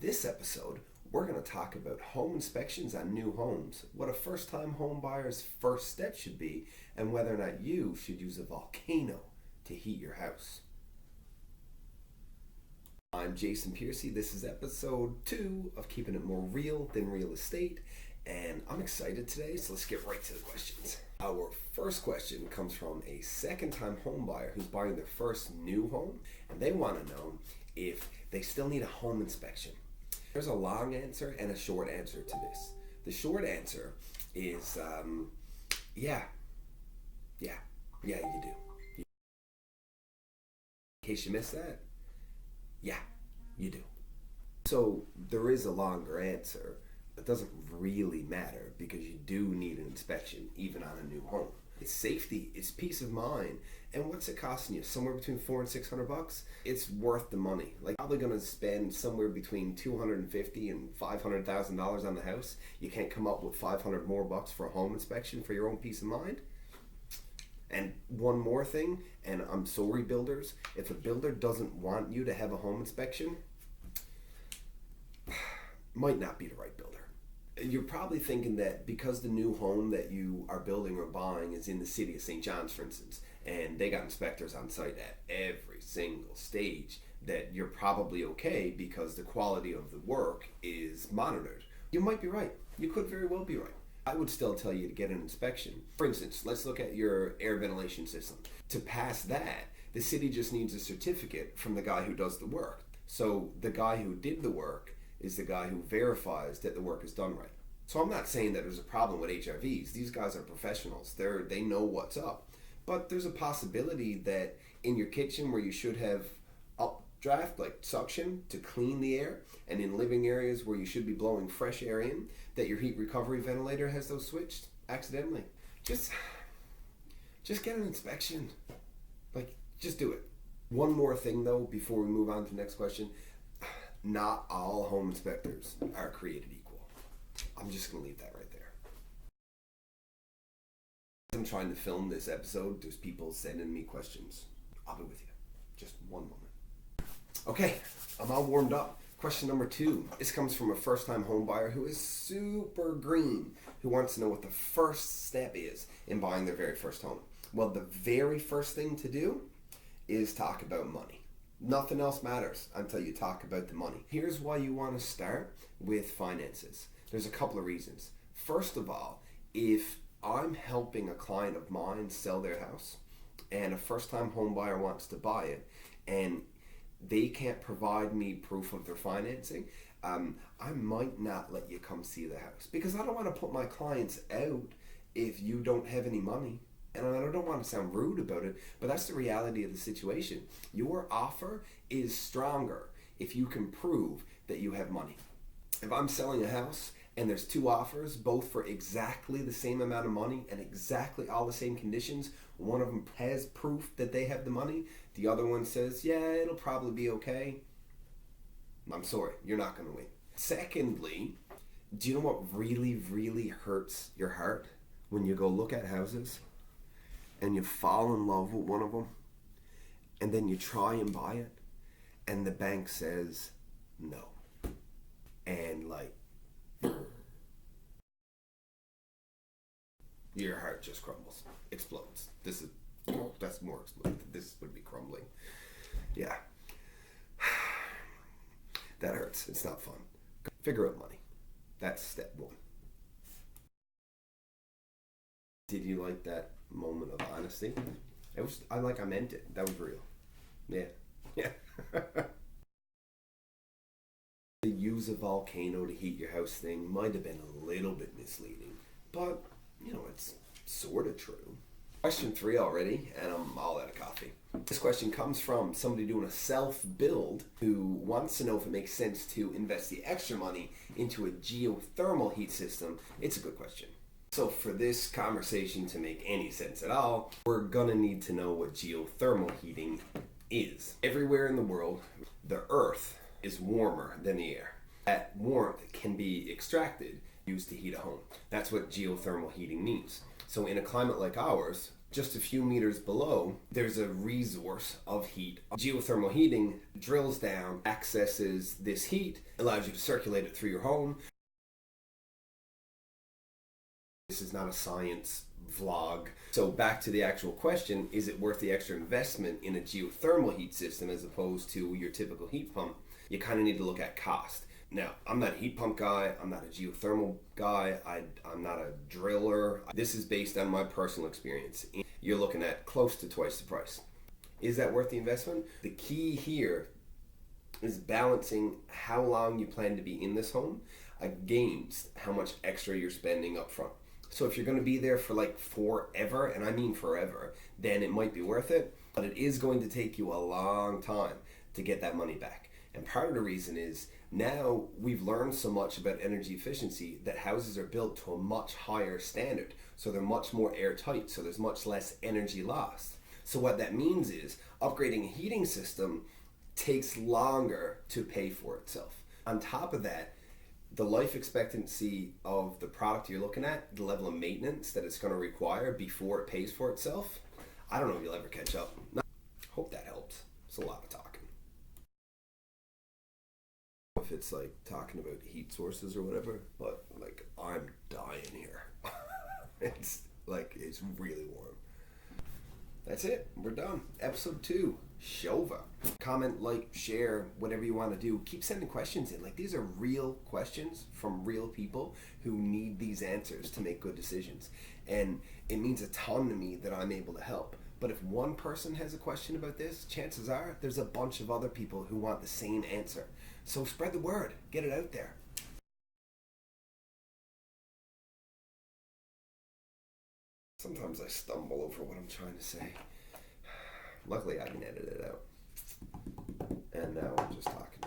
this episode, we're going to talk about home inspections on new homes, what a first-time home buyer's first step should be, and whether or not you should use a volcano to heat your house. I'm Jason Piercey. This is episode 2 of Keeping It More Real Than Real Estate, and I'm excited today, so let's get right to the questions. Our first question comes from a second-time home buyer who's buying their first new home, and they want to know if they still need a home inspection. There's a long answer and a short answer to this. The short answer is, yeah, you do. In case you missed that, yeah, you do. So there is a longer answer. It doesn't really matter because you do need an inspection even on a new home. It's safety, it's peace of mind, and what's it costing you? Somewhere between $400 and $600? It's worth the money. Like, probably gonna spend somewhere between $250,000 and $500,000 on the house. You can't come up with $500 more bucks for a home inspection for your own peace of mind. And one more thing, and I'm sorry builders, if a builder doesn't want you to have a home inspection, might not be the right builder. You're probably thinking that because the new home that you are building or buying is in the city of St. John's, for instance, and they got inspectors on site at every single stage, that you're probably okay because the quality of the work is monitored. You might be right. You could very well be right. I would still tell you to get an inspection. For instance, let's look at your air ventilation system. To pass that, the city just needs a certificate from the guy who does the work. So the guy who did the work is the guy who verifies that the work is done right. So I'm not saying that there's a problem with HRVs. These guys are professionals. They know what's up. But there's a possibility that in your kitchen where you should have updraft, like suction, to clean the air, and in living areas where you should be blowing fresh air in, that your heat recovery ventilator has those switched accidentally. Just get an inspection. Just do it. One more thing though, before we move on to the next question. Not all home inspectors are created equal. I'm just going to leave that right there. As I'm trying to film this episode, there's people sending me questions. I'll be with you. Just one moment. Okay, I'm all warmed up. Question number 2. This comes from a first-time home buyer who is super green, who wants to know what the first step is in buying their very first home. Well, the very first thing to do is talk about money. Nothing else matters until you talk about the money. Here's why you want to start with finances. There's a couple of reasons. First of all, if I'm helping a client of mine sell their house and a first-time home buyer wants to buy it and they can't provide me proof of their financing, I might not let you come see the house because I don't want to put my clients out if you don't have any money. And I don't want to sound rude about it, but that's the reality of the situation. Your offer is stronger if you can prove that you have money. If I'm selling a house and there's 2 offers, both for exactly the same amount of money and exactly all the same conditions, one of them has proof that they have the money, the other one says, yeah, it'll probably be okay, I'm sorry, you're not going to win. Secondly, do you know what really, really hurts your heart when you go look at houses and you fall in love with one of them, and then you try and buy it, and the bank says no. And your heart just crumbles, explodes. That's more exploded. This would be crumbling. Yeah. That hurts. It's not fun. Figure out money. That's step 1. Did you like that moment of honesty? I meant it. That was real. Yeah. The use a volcano to heat your house thing might have been a little bit misleading, but it's sort of true. Question 3 already, and I'm all out of coffee. This question comes from somebody doing a self-build who wants to know if it makes sense to invest the extra money into a geothermal heat system. It's a good question. So for this conversation to make any sense at all, we're gonna need to know what geothermal heating is. Everywhere in the world, the earth is warmer than the air. That warmth can be extracted, used to heat a home. That's what geothermal heating means. So in a climate like ours, Just a few meters below, there's a resource of heat. Geothermal heating drills down, accesses this heat, allows you to circulate it through your home. This is not a science vlog. So back to the actual question, is it worth the extra investment in a geothermal heat system as opposed to your typical heat pump? You kind of need to look at cost. Now, I'm not a heat pump guy, I'm not a geothermal guy, I'm not a driller. This is based on my personal experience. You're looking at close to twice the price. Is that worth the investment? The key here is balancing how long you plan to be in this home against how much extra you're spending up front. So if you're going to be there for like forever, and I mean forever, then it might be worth it, but it is going to take you a long time to get that money back. And part of the reason is now we've learned so much about energy efficiency that houses are built to a much higher standard. So they're much more airtight, so there's much less energy lost. So what that means is upgrading a heating system takes longer to pay for itself. On top of that, the life expectancy of the product you're looking at, the level of maintenance that it's going to require before it pays for itself, I don't know if you'll ever catch up. Hope that helps. It's a lot of talking. If it's like talking about heat sources or whatever, but like I'm dying here. It's like it's really warm. That's it. We're done. Episode 2. Shova. Comment, like, share, whatever you want to do. Keep sending questions in. Like, these are real questions from real people who need these answers to make good decisions. And it means a ton to me that I'm able to help. But if one person has a question about this, chances are there's a bunch of other people who want the same answer. So spread the word. Get it out there. Sometimes I stumble over what I'm trying to say. Luckily, I can edit it out. And now I'm just talking.